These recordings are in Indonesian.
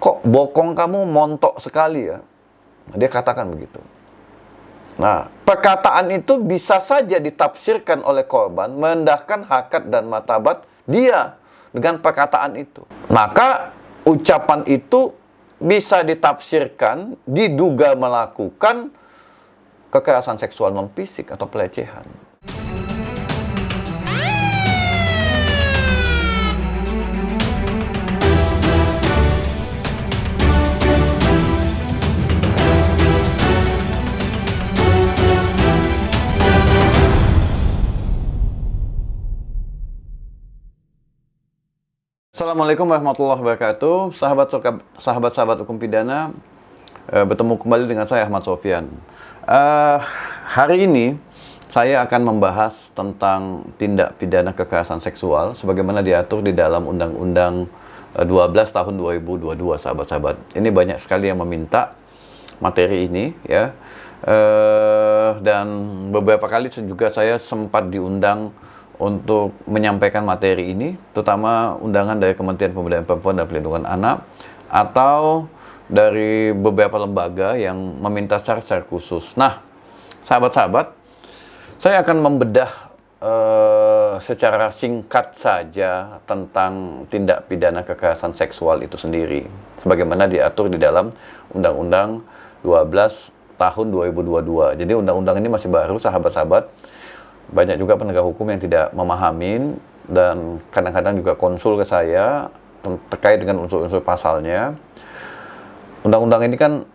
kok bokong kamu montok sekali ya? Dia katakan begitu. Nah, perkataan itu bisa saja ditafsirkan oleh korban merendahkan harkat dan martabat dia dengan perkataan itu. Maka ucapan itu bisa ditafsirkan, diduga melakukan kekerasan seksual non fisik atau pelecehan. Assalamualaikum warahmatullahi wabarakatuh, sahabat-sahabat hukum pidana. Bertemu kembali dengan saya Ahmad Sofyan. Hari ini saya akan membahas tentang tindak pidana kekerasan seksual sebagaimana diatur di dalam Undang-Undang 12 tahun 2022, sahabat-sahabat. Ini banyak sekali yang meminta materi ini, ya. Dan beberapa kali juga saya sempat diundang untuk menyampaikan materi ini, terutama undangan dari Kementerian Pemberdayaan Perempuan dan Perlindungan Anak atau dari beberapa lembaga yang meminta secara khusus. Nah, sahabat-sahabat, saya akan membedah secara singkat saja tentang tindak pidana kekerasan seksual itu sendiri, sebagaimana diatur di dalam Undang-Undang 12 tahun 2022. Jadi undang-undang ini masih baru, sahabat-sahabat. Banyak juga penegak hukum yang tidak memahami dan kadang-kadang juga konsul ke saya terkait dengan unsur-unsur pasalnya. Undang-undang ini kan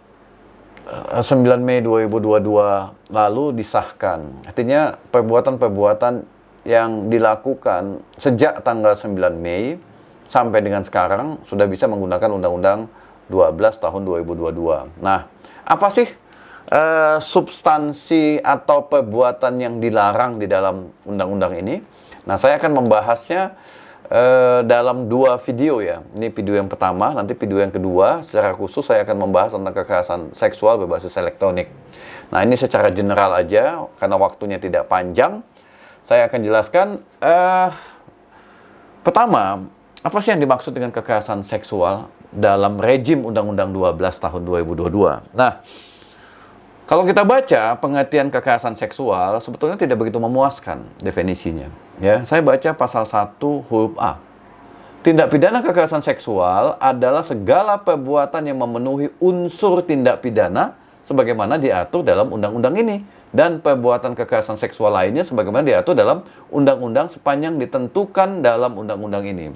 9 Mei 2022 lalu disahkan. Artinya perbuatan-perbuatan yang dilakukan sejak tanggal 9 Mei sampai dengan sekarang sudah bisa menggunakan Undang-Undang 12 tahun 2022. Nah, apa sih substansi atau perbuatan yang dilarang di dalam undang-undang ini? Nah, saya akan membahasnya dalam dua video ya. Ini video yang pertama, nanti video yang kedua secara khusus saya akan membahas tentang kekerasan seksual berbasis elektronik. Nah, ini secara general aja karena waktunya tidak panjang. Saya akan jelaskan pertama, apa sih yang dimaksud dengan kekerasan seksual dalam rejim Undang-Undang 12 tahun 2022. Nah, kalau kita baca pengertian kekerasan seksual sebetulnya tidak begitu memuaskan definisinya. Ya, saya baca pasal 1 huruf A. Tindak pidana kekerasan seksual adalah segala perbuatan yang memenuhi unsur tindak pidana sebagaimana diatur dalam undang-undang ini dan perbuatan kekerasan seksual lainnya sebagaimana diatur dalam undang-undang sepanjang ditentukan dalam undang-undang ini.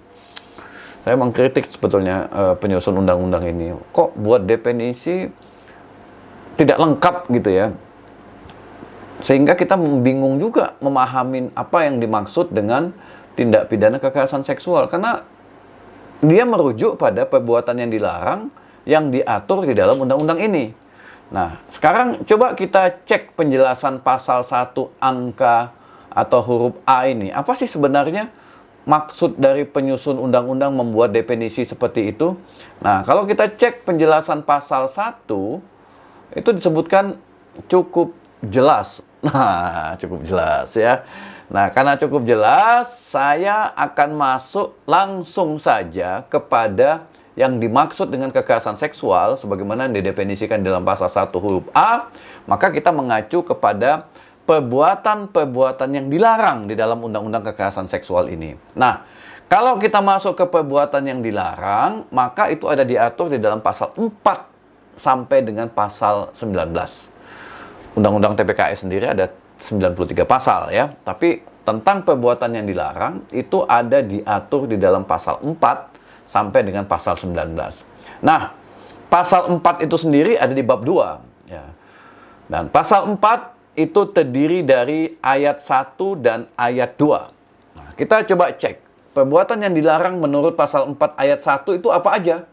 Saya mengkritik sebetulnya penyusun undang-undang ini. Kok buat definisi tidak lengkap gitu ya, sehingga kita bingung juga memahami apa yang dimaksud dengan tindak pidana kekerasan seksual, karena dia merujuk pada perbuatan yang dilarang yang diatur di dalam undang-undang ini. Nah, sekarang coba kita cek penjelasan pasal 1 angka atau huruf A ini. Apa sih sebenarnya maksud dari penyusun undang-undang membuat definisi seperti itu? Nah, kalau kita cek penjelasan pasal 1 itu disebutkan cukup jelas. Nah, cukup jelas ya. Nah, karena cukup jelas, saya akan masuk langsung saja kepada yang dimaksud dengan kekerasan seksual sebagaimana didefinisikan dalam pasal 1 huruf A. Maka kita mengacu kepada perbuatan-perbuatan yang dilarang di dalam undang-undang kekerasan seksual ini. Nah, kalau kita masuk ke perbuatan yang dilarang, maka itu ada diatur di dalam pasal 4 sampai dengan pasal 19. Undang-Undang TPKS sendiri ada 93 pasal ya. Tapi tentang perbuatan yang dilarang itu ada diatur di dalam pasal 4 sampai dengan pasal 19. Nah, pasal 4 itu sendiri ada di bab 2 ya. Dan pasal 4 itu terdiri dari ayat 1 dan ayat 2. Nah, kita coba cek perbuatan yang dilarang menurut pasal 4 ayat 1 itu apa aja.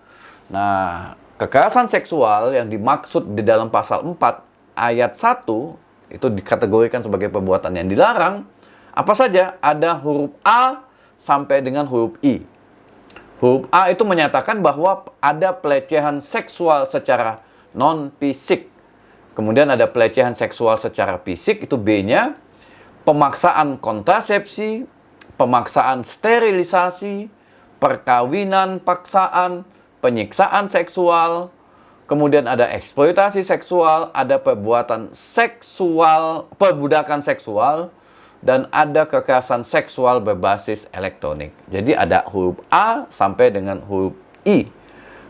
Nah, kekerasan seksual yang dimaksud di dalam pasal 4 ayat 1 itu dikategorikan sebagai perbuatan yang dilarang. Apa saja? Ada huruf A sampai dengan huruf I. Huruf A itu menyatakan bahwa ada pelecehan seksual secara non-fisik. Kemudian ada pelecehan seksual secara fisik, itu B-nya. Pemaksaan kontrasepsi, pemaksaan sterilisasi, perkawinan paksaan, penyiksaan seksual, kemudian ada eksploitasi seksual, ada perbuatan seksual, perbudakan seksual, dan ada kekerasan seksual berbasis elektronik. Jadi ada huruf A sampai dengan huruf I.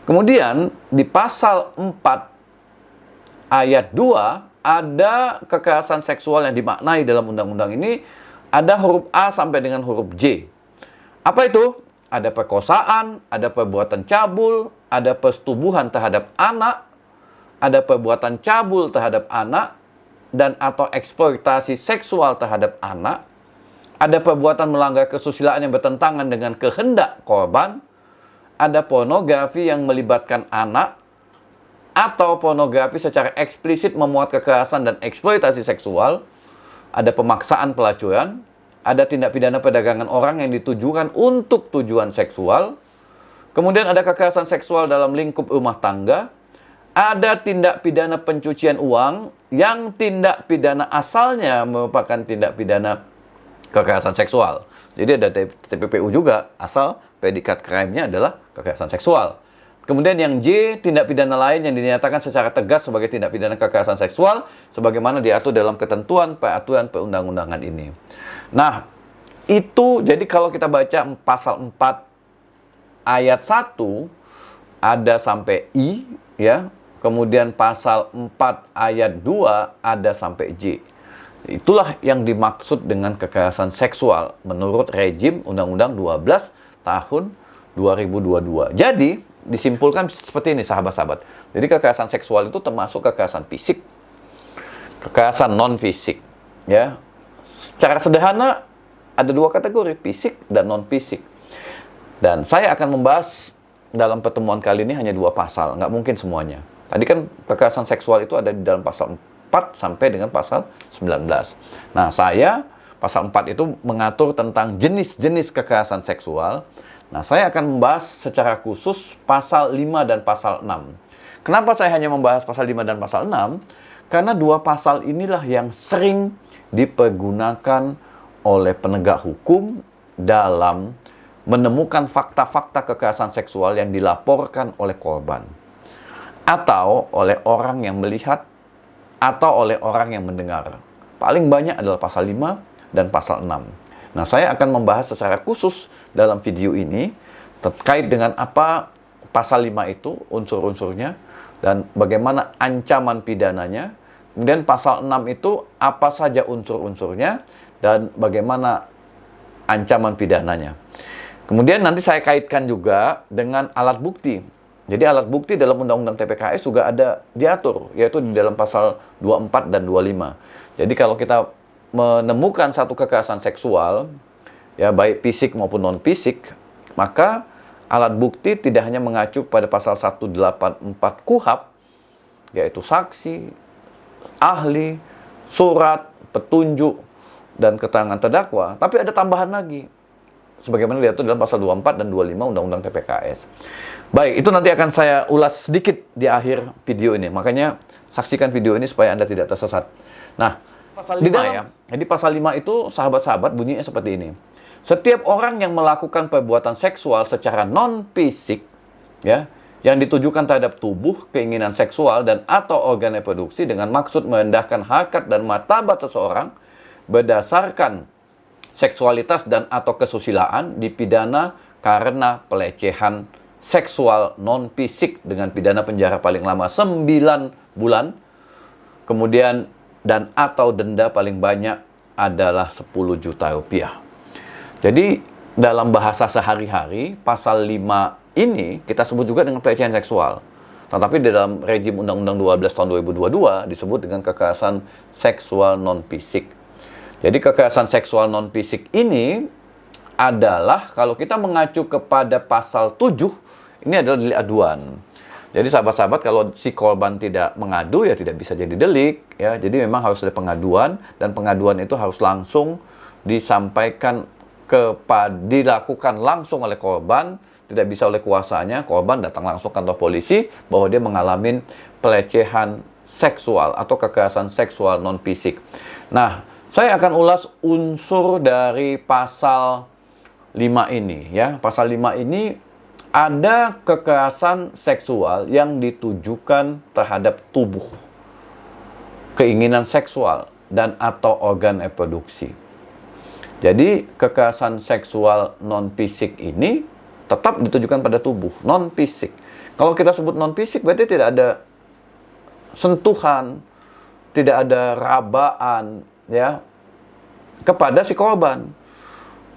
Kemudian di pasal 4 ayat 2 ada kekerasan seksual yang dimaknai dalam undang-undang ini, ada huruf A sampai dengan huruf J. Apa itu? Ada perkosaan, ada perbuatan cabul, ada persetubuhan terhadap anak, ada perbuatan cabul terhadap anak, dan atau eksploitasi seksual terhadap anak, ada perbuatan melanggar kesusilaan yang bertentangan dengan kehendak korban, ada pornografi yang melibatkan anak, atau pornografi secara eksplisit memuat kekerasan dan eksploitasi seksual, ada pemaksaan pelacuran, ada tindak pidana perdagangan orang yang ditujukan untuk tujuan seksual, kemudian ada kekerasan seksual dalam lingkup rumah tangga, ada tindak pidana pencucian uang yang tindak pidana asalnya merupakan tindak pidana kekerasan seksual. Jadi ada TPPU juga, asal predikat crime-nya adalah kekerasan seksual. Kemudian yang J, tindak pidana lain yang dinyatakan secara tegas sebagai tindak pidana kekerasan seksual sebagaimana diatur dalam ketentuan peraturan perundang-undangan ini. Nah, itu jadi kalau kita baca pasal 4 ayat 1 ada sampai I, ya. Kemudian pasal 4 ayat 2 ada sampai J. Itulah yang dimaksud dengan kekerasan seksual menurut rejim Undang-Undang 12 tahun 2022. Jadi, disimpulkan seperti ini sahabat-sahabat. Jadi kekerasan seksual itu termasuk kekerasan fisik, kekerasan non-fisik. Ya. Secara sederhana ada dua kategori, fisik dan non-fisik. Dan saya akan membahas dalam pertemuan kali ini hanya 2 pasal, nggak mungkin semuanya. Tadi kan kekerasan seksual itu ada di dalam pasal 4 sampai dengan pasal 19. Nah, saya pasal 4 itu mengatur tentang jenis-jenis kekerasan seksual. Nah, saya akan membahas secara khusus pasal 5 dan pasal 6. Kenapa saya hanya membahas pasal 5 dan pasal 6? Karena 2 pasal inilah yang sering dipergunakan oleh penegak hukum dalam menemukan fakta-fakta kekerasan seksual yang dilaporkan oleh korban, atau oleh orang yang melihat, atau oleh orang yang mendengar. Paling banyak adalah pasal 5 dan pasal 6. Nah, saya akan membahas secara khusus dalam video ini terkait dengan apa pasal 5 itu, unsur-unsurnya, dan bagaimana ancaman pidananya. Kemudian pasal 6 itu apa saja unsur-unsurnya, dan bagaimana ancaman pidananya. Kemudian nanti saya kaitkan juga dengan alat bukti. Jadi alat bukti dalam Undang-Undang TPKS juga ada diatur, yaitu di dalam pasal 24 dan 25. Jadi kalau kita menemukan satu kekerasan seksual, ya baik fisik maupun non-fisik, maka alat bukti tidak hanya mengacu pada pasal 184 KUHP, yaitu saksi, ahli, surat, petunjuk, dan keterangan terdakwa, tapi ada tambahan lagi, sebagaimana diatur dalam pasal 24 dan 25 Undang-Undang TPKS. Baik, itu nanti akan saya ulas sedikit di akhir video ini, makanya saksikan video ini supaya Anda tidak tersesat. Nah, pasal 5 ya. Jadi pasal 5 itu sahabat-sahabat bunyinya seperti ini. Setiap orang yang melakukan perbuatan seksual secara non-fisik, ya, yang ditujukan terhadap tubuh, keinginan seksual, dan atau organ reproduksi dengan maksud merendahkan harkat dan martabat seseorang berdasarkan seksualitas dan atau kesusilaan dipidana karena pelecehan seksual non-fisik dengan pidana penjara paling lama 9 bulan, kemudian dan atau denda paling banyak adalah 10 juta rupiah. Jadi dalam bahasa sehari-hari pasal 5 ini kita sebut juga dengan pelecehan seksual. Tetapi di dalam rejim Undang-Undang 12 tahun 2022 disebut dengan kekerasan seksual non-fisik. Jadi kekerasan seksual non-fisik ini adalah kalau kita mengacu kepada pasal 7, ini adalah delik aduan. Jadi sahabat-sahabat, kalau si korban tidak mengadu ya tidak bisa jadi delik, ya. Jadi memang harus ada pengaduan, dan pengaduan itu harus langsung disampaikan dilakukan langsung oleh korban, tidak bisa oleh kuasanya. Korban datang langsung kantor polisi bahwa dia mengalami pelecehan seksual atau kekerasan seksual non fisik. Nah, saya akan ulas unsur dari pasal 5 ini, ya. Pasal 5 ini Ada kekerasan seksual yang ditujukan terhadap tubuh, keinginan seksual, dan atau organ reproduksi. Jadi kekerasan seksual non-fisik ini tetap ditujukan pada tubuh, non-fisik. Kalau kita sebut non-fisik berarti tidak ada sentuhan, tidak ada rabaan, ya, kepada si korban.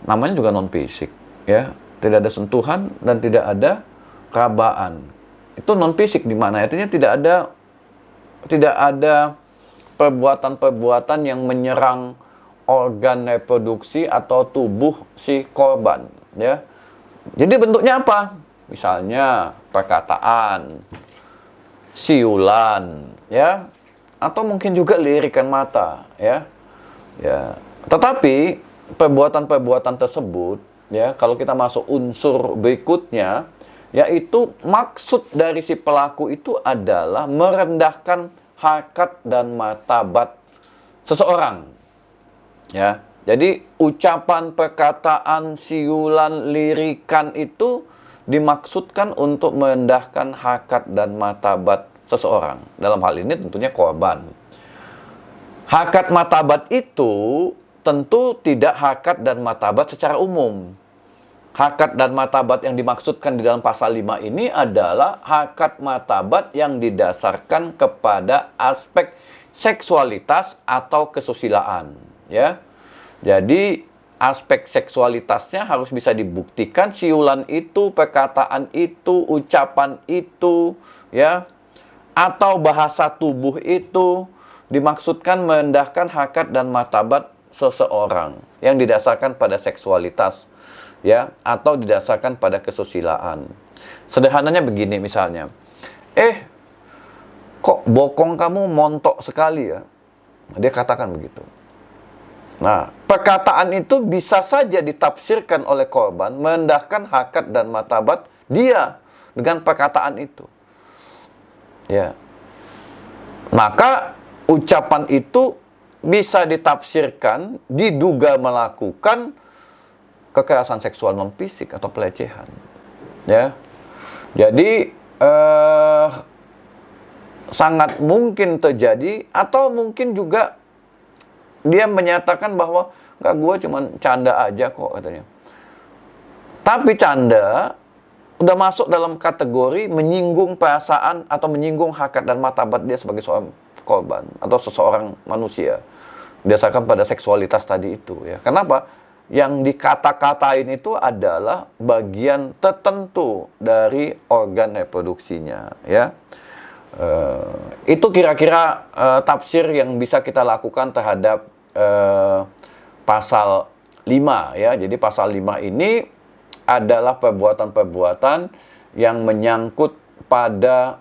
Namanya juga non-fisik, ya. Tidak ada sentuhan dan tidak ada rabaan. Itu non-fisik di mana artinya tidak ada perbuatan-perbuatan yang menyerang organ reproduksi atau tubuh si korban, ya. Jadi bentuknya apa? Misalnya perkataan, siulan, ya, atau mungkin juga lirikan mata, ya. Ya. Tetapi perbuatan-perbuatan tersebut, ya, kalau kita masuk unsur berikutnya, yaitu maksud dari si pelaku itu adalah merendahkan harkat dan martabat seseorang. Ya. Jadi ucapan, perkataan, siulan, lirikan itu dimaksudkan untuk merendahkan harkat dan martabat seseorang. Dalam hal ini tentunya korban. Harkat martabat itu tentu tidak harkat dan martabat secara umum. Harkat dan martabat yang dimaksudkan di dalam pasal 5 ini adalah harkat martabat yang didasarkan kepada aspek seksualitas atau kesusilaan, ya. Jadi aspek seksualitasnya harus bisa dibuktikan, siulan itu, perkataan itu, ucapan itu, ya, atau bahasa tubuh itu dimaksudkan merendahkan harkat dan martabat seseorang yang didasarkan pada seksualitas, ya, atau didasarkan pada kesusilaan. Sederhananya begini misalnya, kok bokong kamu montok sekali ya? Dia katakan begitu. Nah, perkataan itu bisa saja ditafsirkan oleh korban merendahkan harkat dan martabat dia dengan perkataan itu. Ya. Maka ucapan itu bisa ditafsirkan diduga melakukan kekerasan seksual non fisik atau pelecehan, ya. Jadi sangat mungkin terjadi, atau mungkin juga dia menyatakan bahwa enggak, gue cuma canda aja kok, katanya. Tapi canda udah masuk dalam kategori menyinggung perasaan atau menyinggung harkat dan martabat dia sebagai seorang korban atau seseorang manusia berdasarkan pada seksualitas tadi itu, ya. Kenapa? Yang dikata-katain itu adalah bagian tertentu dari organ reproduksinya, ya. Itu kira-kira tafsir yang bisa kita lakukan terhadap pasal 5, ya. Jadi pasal 5 ini adalah perbuatan-perbuatan yang menyangkut pada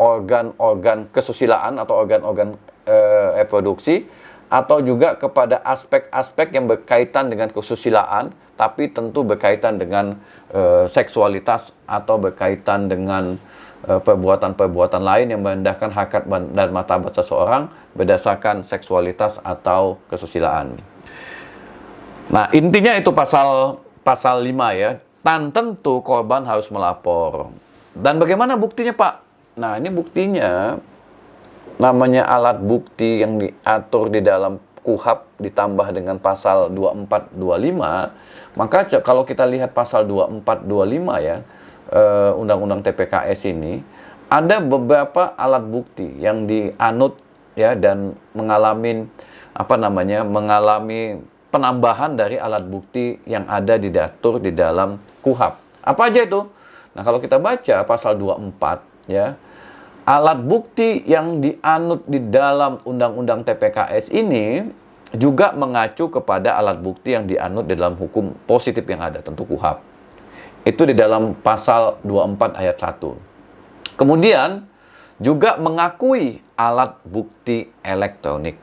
organ-organ kesusilaan atau organ-organ reproduksi, atau juga kepada aspek-aspek yang berkaitan dengan kesusilaan, tapi tentu berkaitan dengan seksualitas atau berkaitan dengan perbuatan-perbuatan lain yang merendahkan harkat dan martabat seseorang berdasarkan seksualitas atau kesusilaan. Nah, intinya itu pasal 5, ya. Dan tentu korban harus melapor. Dan bagaimana buktinya, Pak? Nah, ini buktinya namanya alat bukti yang diatur di dalam KUHP ditambah dengan pasal 2425. Maka kalau kita lihat pasal 2425, ya, Undang-Undang TPKS ini, ada beberapa alat bukti yang dianut, ya, dan mengalami penambahan dari alat bukti yang ada diatur di dalam KUHP. Apa aja itu? Nah, kalau kita baca pasal 24, ya, alat bukti yang dianut di dalam Undang-Undang TPKS ini juga mengacu kepada alat bukti yang dianut di dalam hukum positif yang ada, tentu KUHP. Itu di dalam pasal 24 ayat 1. Kemudian juga mengakui alat bukti elektronik.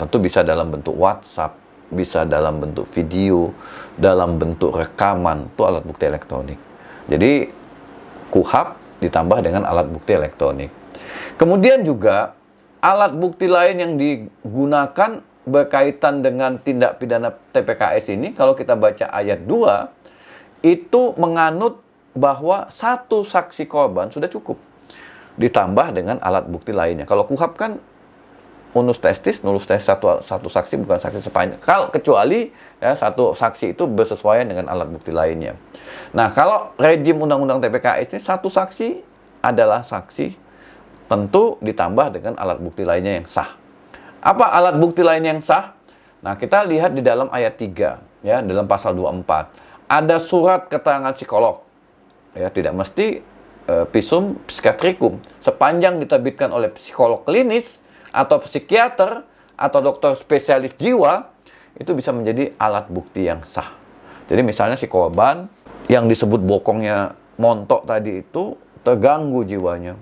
Tentu bisa dalam bentuk WhatsApp, bisa dalam bentuk video, dalam bentuk rekaman, itu alat bukti elektronik. Jadi KUHP ditambah dengan alat bukti elektronik. Kemudian juga alat bukti lain yang digunakan berkaitan dengan tindak pidana TPKS ini, kalau kita baca ayat 2, itu menganut bahwa satu saksi korban sudah cukup, ditambah dengan alat bukti lainnya. Kalau KUHP kan unus testis, nullus testis satu saksi bukan saksi sepanjang. Kecuali ya, satu saksi itu bersesuaian dengan alat bukti lainnya. Nah, kalau rejim Undang-Undang TPKS ini satu saksi adalah saksi, tentu ditambah dengan alat bukti lainnya yang sah. Apa alat bukti lain yang sah? Nah, kita lihat di dalam ayat 3, ya, dalam pasal 24. Ada surat keterangan psikolog. Ya, tidak mesti visum psikiatrikum. Sepanjang diterbitkan oleh psikolog klinis atau psikiater atau dokter spesialis jiwa, itu bisa menjadi alat bukti yang sah. Jadi misalnya si korban yang disebut bokongnya montok tadi itu terganggu jiwanya,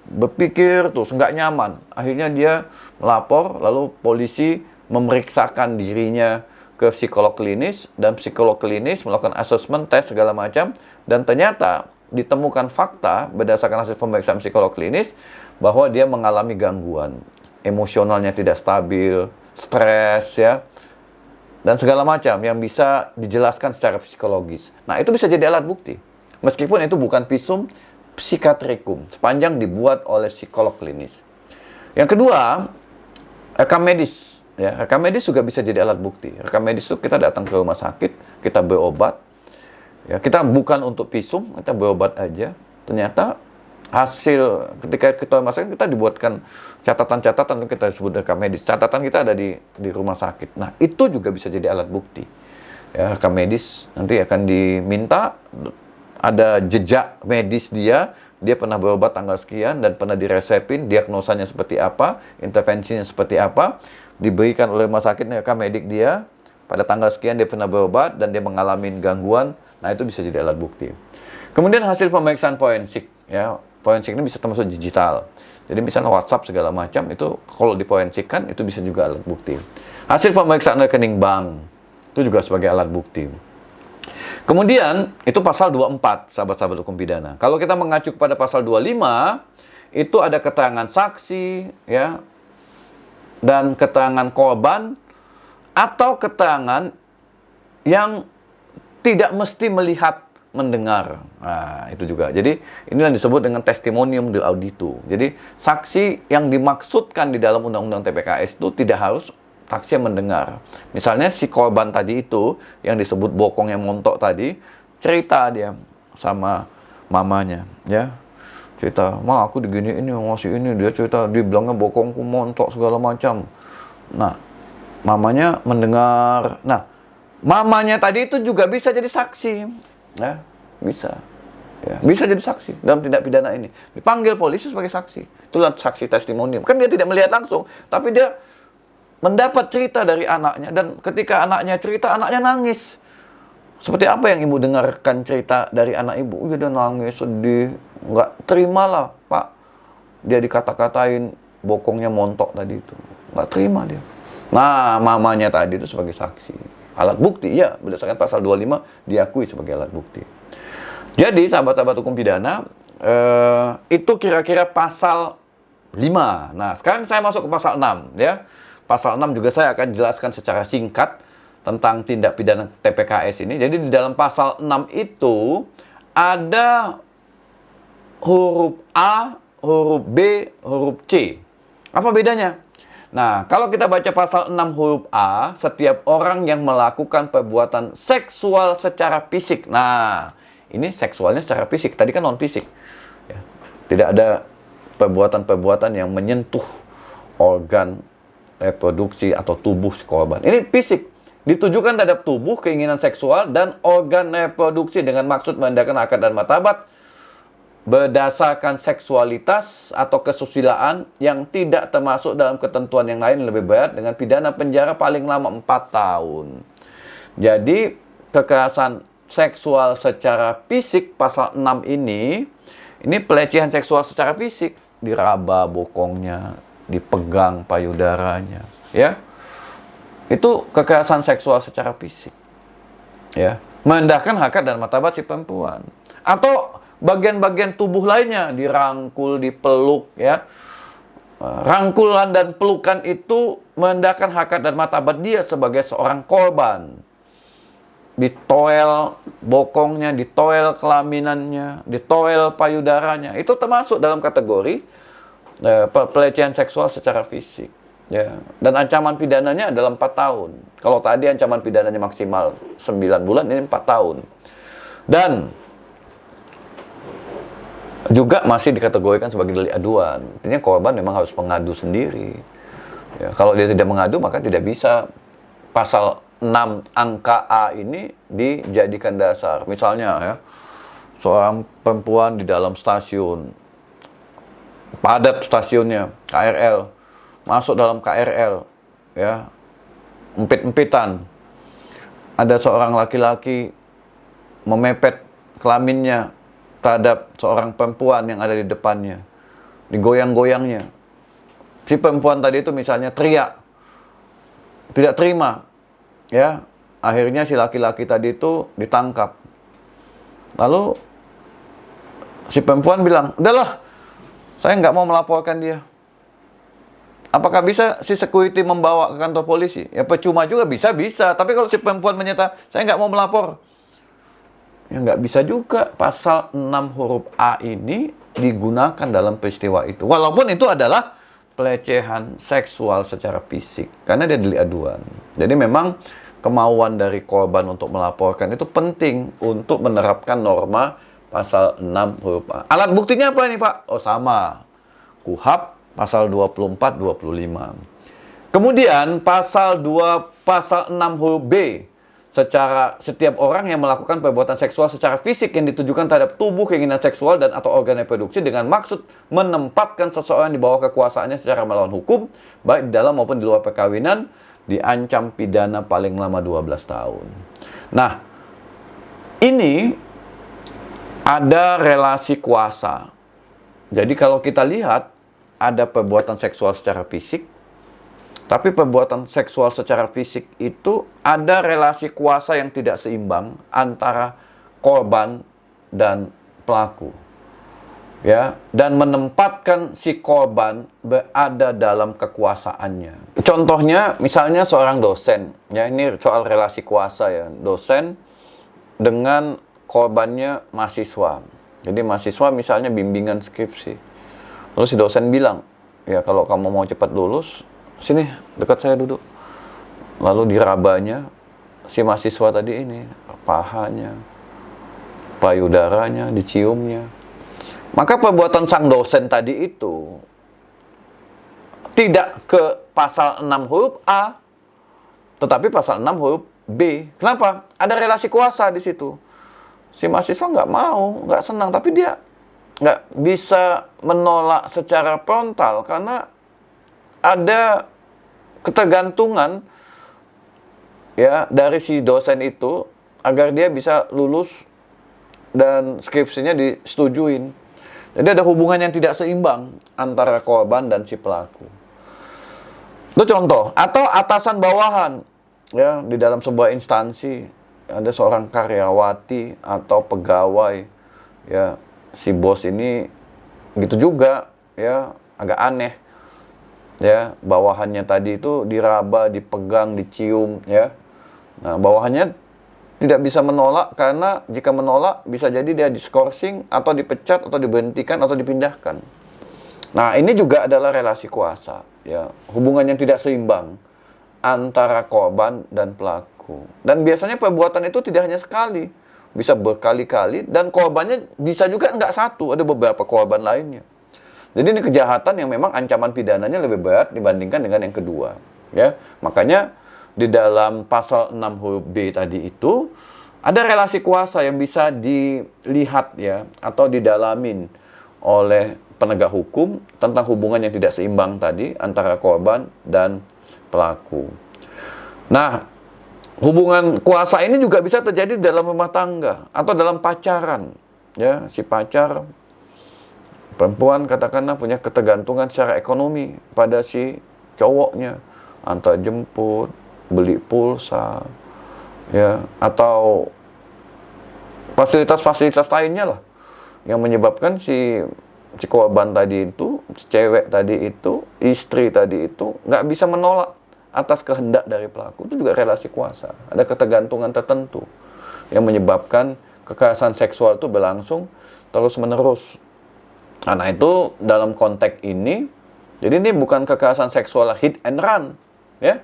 berpikir terus nggak nyaman. Akhirnya dia melapor, lalu polisi memeriksakan dirinya ke psikolog klinis, dan psikolog klinis melakukan asesmen, tes segala macam, dan ternyata ditemukan fakta berdasarkan hasil pemeriksaan psikolog klinis bahwa dia mengalami gangguan, emosionalnya tidak stabil, stres, ya, dan segala macam yang bisa dijelaskan secara psikologis. Nah, itu bisa jadi alat bukti. Meskipun itu bukan visum psikiatrikum, sepanjang dibuat oleh psikolog klinis. Yang kedua, rekam medis. Ya, rekam medis juga bisa jadi alat bukti. Rekam medis itu kita datang ke rumah sakit, kita berobat. Ya, kita bukan untuk visum, kita berobat aja. Ternyata hasil ketika kita masuk, kita dibuatkan catatan-catatan, kita sebut rekam medis. Catatan kita ada di rumah sakit. Nah, itu juga bisa jadi alat bukti. Ya, rekam medis nanti akan diminta ada jejak medis dia pernah berobat tanggal sekian dan pernah diresepin, diagnosanya seperti apa, intervensinya seperti apa, diberikan oleh rumah sakit rekam medik dia, pada tanggal sekian dia pernah berobat dan dia mengalami gangguan. Nah, itu bisa jadi alat bukti. Kemudian hasil pemeriksaan forensik, ya. Forensik ini bisa termasuk digital. Jadi misalnya WhatsApp segala macam itu kalau diforensikkan itu bisa juga alat bukti. Hasil pemeriksaan rekening bank itu juga sebagai alat bukti. Kemudian itu pasal 24, sahabat-sahabat hukum pidana. Kalau kita mengacu kepada pasal 25, itu ada keterangan saksi, ya, dan keterangan korban atau keterangan yang tidak mesti melihat, mendengar. Nah, itu juga. Jadi, inilah yang disebut dengan testimonium de auditu. Jadi, saksi yang dimaksudkan di dalam Undang-Undang TPKS itu tidak harus saksi yang mendengar. Misalnya si korban tadi itu, yang disebut bokong yang montok tadi, cerita dia sama mamanya, ya. Cerita, "Ma, aku diginiin ini, ngasih ini." Dia cerita, dibilangnya bokongku montok segala macam. Nah, mamanya mendengar. Nah, mamanya tadi itu juga bisa jadi saksi. Ya, bisa. Ya, bisa jadi saksi dalam tindak pidana ini. Dipanggil polisi sebagai saksi. Itulah saksi testimonium. Kan dia tidak melihat langsung, tapi dia mendapat cerita dari anaknya. Dan ketika anaknya cerita, anaknya nangis. Seperti apa yang ibu dengarkan cerita dari anak ibu? Dia nangis, sedih. Nggak terimalah, Pak. Dia dikata-katain bokongnya montok tadi itu. Nggak terima dia. Nah, mamanya tadi itu sebagai saksi. Alat bukti, ya, berdasarkan pasal 25 diakui sebagai alat bukti. Jadi, sahabat-sahabat hukum pidana, itu kira-kira pasal 5. Nah, sekarang saya masuk ke pasal 6, ya. Pasal 6 juga saya akan jelaskan secara singkat tentang tindak pidana TPKS ini. Jadi, di dalam pasal 6 itu ada huruf A, huruf B, huruf C. Apa bedanya? Nah, kalau kita baca pasal 6 huruf A, setiap orang yang melakukan perbuatan seksual secara fisik. Nah, ini seksualnya secara fisik. Tadi kan non-fisik. Ya. Tidak ada perbuatan-perbuatan yang menyentuh organ reproduksi atau tubuh si korban. Ini fisik. Ditujukan terhadap tubuh, keinginan seksual, dan organ reproduksi dengan maksud merendahkan harkat dan martabat berdasarkan seksualitas atau kesusilaan yang tidak termasuk dalam ketentuan yang lain lebih berat dengan pidana penjara paling lama 4 tahun. Jadi, kekerasan seksual secara fisik pasal 6 ini pelecehan seksual secara fisik, diraba bokongnya, dipegang payudaranya, ya. Itu kekerasan seksual secara fisik. Ya, merendahkan harkat dan martabat si perempuan. Atau bagian-bagian tubuh lainnya, dirangkul, dipeluk, ya. Rangkulan dan pelukan itu merendahkan harkat dan martabat dia sebagai seorang korban. ditoel bokongnya, ditoel kelaminannya, ditoel payudaranya, itu termasuk dalam kategori pelecehan seksual secara fisik. Ya, dan ancaman pidananya adalah 4 tahun. Kalau tadi ancaman pidananya maksimal 9 bulan, ini 4 tahun. Dan juga masih dikategorikan sebagai delik aduan. Artinya korban memang harus mengadu sendiri. Ya, kalau dia tidak mengadu, maka tidak bisa pasal 6 angka A ini dijadikan dasar. Misalnya ya, seorang perempuan di dalam stasiun, padat stasiunnya, KRL, masuk dalam KRL, ya, empit-empitan. Ada seorang laki-laki memepet kelaminnya terhadap seorang perempuan yang ada di depannya, digoyang-goyangnya. Si perempuan tadi itu misalnya teriak, tidak terima, ya, akhirnya si laki-laki tadi itu ditangkap. Lalu si perempuan bilang, udahlah, saya nggak mau melaporkan dia. Apakah bisa si security membawa ke kantor polisi? Ya percuma juga, bisa. Tapi kalau si perempuan menyatakan, saya nggak mau melapor, ya nggak bisa juga. Pasal 6 huruf A ini digunakan dalam peristiwa itu. Walaupun itu adalah pelecehan seksual secara fisik, karena dia delik aduan. Jadi memang kemauan dari korban untuk melaporkan itu penting untuk menerapkan norma pasal 6 huruf A. Alat buktinya apa nih Pak? Oh sama, KUHP pasal 24-25. Kemudian pasal 6 huruf B, secara setiap orang yang melakukan perbuatan seksual secara fisik yang ditujukan terhadap tubuh, keinginan seksual dan atau organ reproduksi dengan maksud menempatkan seseorang di bawah kekuasaannya secara melawan hukum, baik di dalam maupun di luar perkawinan, diancam pidana paling lama 12 tahun. Nah, ini ada relasi kuasa. Jadi kalau kita lihat ada perbuatan seksual secara fisik, tapi perbuatan seksual secara fisik itu ada relasi kuasa yang tidak seimbang antara korban dan pelaku. Ya, dan menempatkan si korban berada dalam kekuasaannya. Contohnya misalnya seorang dosen, ya ini soal relasi kuasa ya, dosen dengan korbannya mahasiswa. Jadi mahasiswa misalnya bimbingan skripsi. Lalu si dosen bilang, ya kalau kamu mau cepat lulus, sini dekat saya duduk. Lalu dirabanya si mahasiswa tadi ini, pahanya, payudaranya, diciumnya. Maka perbuatan sang dosen tadi itu tidak ke pasal 6 huruf A, tetapi pasal 6 huruf B. Kenapa? Ada relasi kuasa di situ. Si mahasiswa nggak mau, nggak senang, tapi dia nggak bisa menolak secara frontal karena ada ketergantungan ya dari si dosen itu agar dia bisa lulus dan skripsinya disetujuin. Jadi ada hubungan yang tidak seimbang antara korban dan si pelaku. Itu contoh. Atau atasan bawahan ya, di dalam sebuah instansi ada seorang karyawati atau pegawai ya, si bos ini gitu juga ya, agak aneh ya, bawahannya tadi itu diraba, dipegang, dicium ya. Nah, bawahannya tidak bisa menolak karena jika menolak bisa jadi dia diskorsing atau dipecat atau diberhentikan atau dipindahkan. Nah, ini juga adalah relasi kuasa ya, hubungan yang tidak seimbang antara korban dan pelaku. Dan biasanya perbuatan itu tidak hanya sekali, bisa berkali-kali, dan korbannya bisa juga nggak satu, ada beberapa korban lainnya. Jadi ini kejahatan yang memang ancaman pidananya lebih berat dibandingkan dengan yang kedua. Ya, makanya di dalam pasal 6 huruf B tadi itu ada relasi kuasa yang bisa dilihat ya, atau didalamin oleh penegak hukum tentang hubungan yang tidak seimbang tadi antara korban dan pelaku. Nah, hubungan kuasa ini juga bisa terjadi dalam rumah tangga atau dalam pacaran. Ya, si pacar perempuan katakanlah punya ketergantungan secara ekonomi pada si cowoknya, antar jemput, beli pulsa, ya, atau fasilitas-fasilitas lainnya lah yang menyebabkan si korban tadi itu, si cewek tadi itu, istri tadi itu nggak bisa menolak atas kehendak dari pelaku. Itu juga relasi kuasa, ada ketergantungan tertentu. yang menyebabkan kekerasan seksual itu berlangsung terus-menerus. Karena itu dalam konteks ini, jadi ini bukan kekerasan seksual hit and run, ya,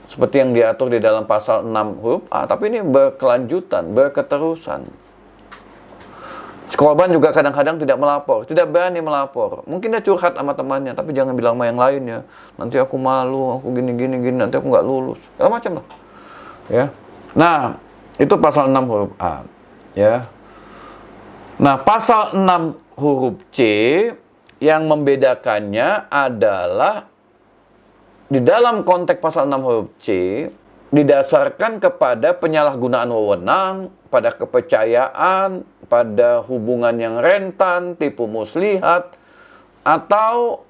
seperti yang diatur di dalam pasal 6 huruf A, tapi ini berkelanjutan, berketerusan. Korban juga kadang-kadang tidak melapor, tidak berani melapor. Mungkin dia curhat sama temannya, tapi jangan bilang sama yang lainnya. Nanti aku malu, aku gini, nanti aku nggak lulus. Segala macam lah. Ya. Nah, itu pasal 6 huruf A. Ya. Nah, pasal 6 huruf C yang membedakannya adalah di dalam konteks pasal 6 huruf C didasarkan kepada penyalahgunaan wewenang, pada kepercayaan, pada hubungan yang rentan, tipu muslihat, atau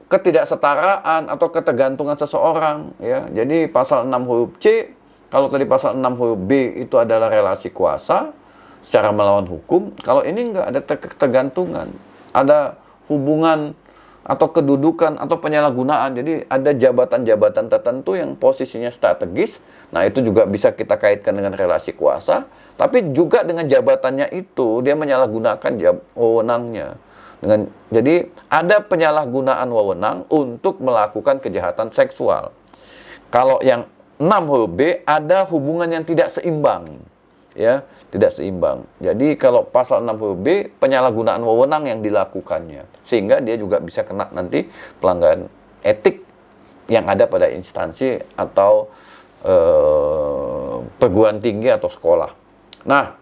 ketidaksetaraan atau ketergantungan seseorang, ya. Jadi pasal 6 huruf C, kalau tadi pasal 6 huruf B itu adalah relasi kuasa secara melawan hukum, kalau ini enggak, ada ketergantungan, ada hubungan atau kedudukan atau penyalahgunaan. Jadi ada jabatan-jabatan tertentu yang posisinya strategis. Nah, itu juga bisa kita kaitkan dengan relasi kuasa. Tapi juga dengan jabatannya itu dia menyalahgunakan wewenangnya. Jadi ada penyalahgunaan wewenang untuk melakukan kejahatan seksual. Kalau yang 6 huruf B ada hubungan yang tidak seimbang. Ya, tidak seimbang. Jadi kalau pasal 6 huruf B penyalahgunaan wewenang yang dilakukannya, sehingga dia juga bisa kena nanti pelanggaran etik yang ada pada instansi atau perguruan tinggi atau sekolah. Nah,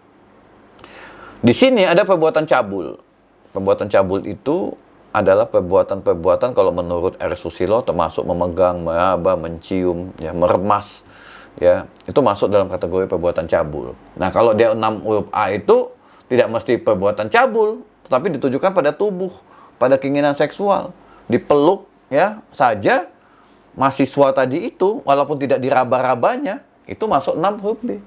di sini ada perbuatan cabul. Perbuatan cabul itu adalah perbuatan-perbuatan kalau menurut R. Susilo termasuk memegang, meraba, mencium, ya, meremas. Ya, itu masuk dalam kategori perbuatan cabul. Nah, kalau dia 6 huruf A itu tidak mesti perbuatan cabul, tetapi ditujukan pada tubuh, pada keinginan seksual. Dipeluk, ya, saja mahasiswa tadi itu, walaupun tidak diraba-rabanya, itu masuk 6 huruf B.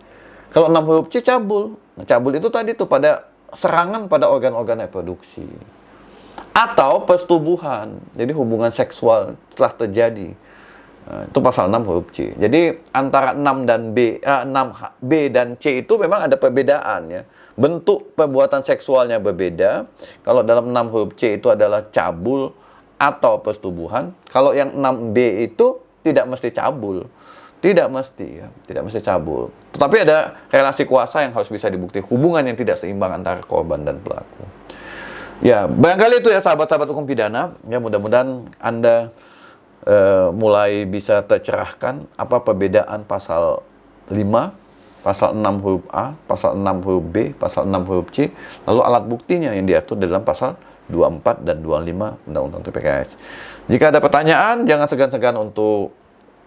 Kalau 6 huruf C cabul. Nah, cabul itu tadi tuh pada serangan pada organ-organ reproduksi. Atau persetubuhan. Jadi hubungan seksual telah terjadi. Nah, itu pasal 6 huruf C. Jadi antara 6 dan 6B dan C itu memang ada perbedaan, ya. Bentuk perbuatan seksualnya berbeda. Kalau dalam 6 huruf C itu adalah cabul atau persetubuhan. Kalau yang 6B itu tidak mesti cabul. Tidak mesti, ya. Tidak mesti cabul. Tetapi ada relasi kuasa yang harus bisa dibuktikan. Hubungan yang tidak seimbang antara korban dan pelaku. Ya, barangkali itu ya sahabat-sahabat hukum pidana. Ya, mudah-mudahan Anda mulai bisa tercerahkan apa perbedaan pasal 5, pasal 6 huruf A, pasal 6 huruf B, pasal 6 huruf C, lalu alat buktinya yang diatur dalam pasal 24 dan 25 Undang-Undang TPKS. Jika ada pertanyaan, jangan segan-segan untuk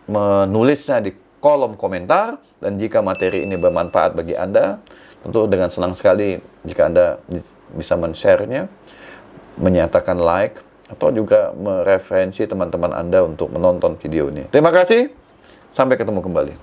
menulisnya di kolom komentar, dan jika materi ini bermanfaat bagi Anda, tentu dengan senang sekali jika Anda bisa men-share-nya, menyatakan like, atau juga mereferensi teman-teman Anda untuk menonton video ini. Terima kasih, sampai ketemu kembali.